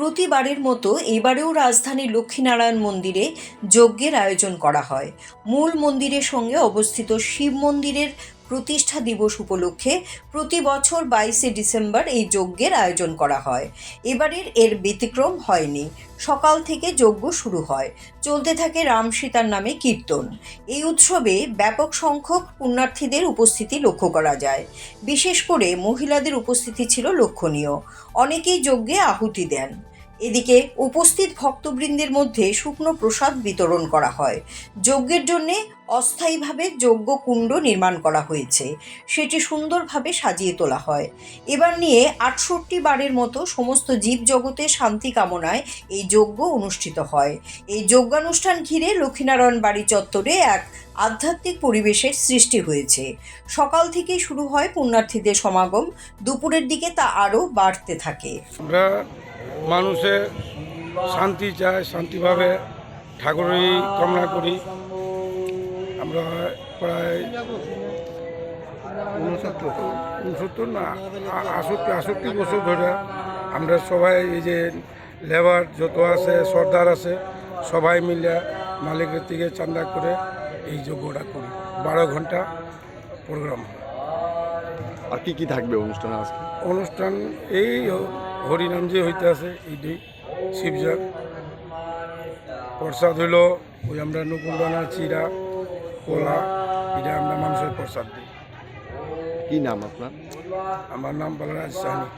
প্রতিবারের মতো এবারেও রাজধানীর লক্ষ্মীনারায়ণ মন্দিরে যজ্ঞের আয়োজন করা হয়। মূল মন্দিরের সঙ্গে অবস্থিত শিব মন্দিরের প্রতিষ্ঠা দিবস উপলক্ষে প্রতি বছর 22শে ডিসেম্বর এই যজ্ঞের আয়োজন করা হয়। এবারের এর ব্যতিক্রম হয়নি। সকাল থেকে যজ্ঞ শুরু হয়, চলতে থাকে রাম সীতার নামে কীর্তন। এই উৎসবে ব্যাপক সংখ্যক পুণ্যার্থীদের উপস্থিতি লক্ষ্য করা যায়। বিশেষ করে মহিলাদের উপস্থিতি ছিল লক্ষণীয়। অনেকেই যজ্ঞে আহুতি দেন। এদিকে উপস্থিত ভক্তবৃন্দের মধ্যে শুকনো প্রসাদ বিতরণ করা হয়। যজ্ঞের জন্যে অস্থায়ীভাবে যজ্ঞ কুণ্ড নির্মাণ করা হয়েছে, সেটি সুন্দরভাবে সাজিয়ে তোলা হয়। এবার নিয়ে ৬৮ বারের মতো সমস্ত জীবজগতের শান্তি কামনায় এই যজ্ঞ অনুষ্ঠিত হয়। এই যজ্ঞানুষ্ঠান ঘিরে লক্ষ্মীনারায়ণ বাড়ি চত্বরে এক আধ্যাত্মিক পরিবেশের সৃষ্টি হয়েছে। সকাল থেকেই শুরু হয় পুণ্যার্থীদের সমাগম, দুপুরের দিকে তা আরও বাড়তে থাকে। আমরা মানুষের শান্তি চাই, শান্তিভাবে ঠাকুরই কামনা করি। আমরা প্রায় 69 না 68 বছর ধরে আমরা সবাই এই যে লেবার যত আছে, সর্দার আছে, সবাই মিলে মালিকের থেকে চাঁদা করে এই যজ্ঞটা করি। 12 ঘন্টা প্রোগ্রাম হয়। আর কি থাকবে অনুষ্ঠানে আজকে? অনুষ্ঠান এই হরিনাম যে হইতে আছে এইটাই, শিবজাগ প্রসাদ হইল ওই আমরা নকুলদানা, চিরা, কলা, এটা আমরা মানুষের প্রসাদ দিই। কি নাম আপনার? আমার নাম বালরাজ সাহানি।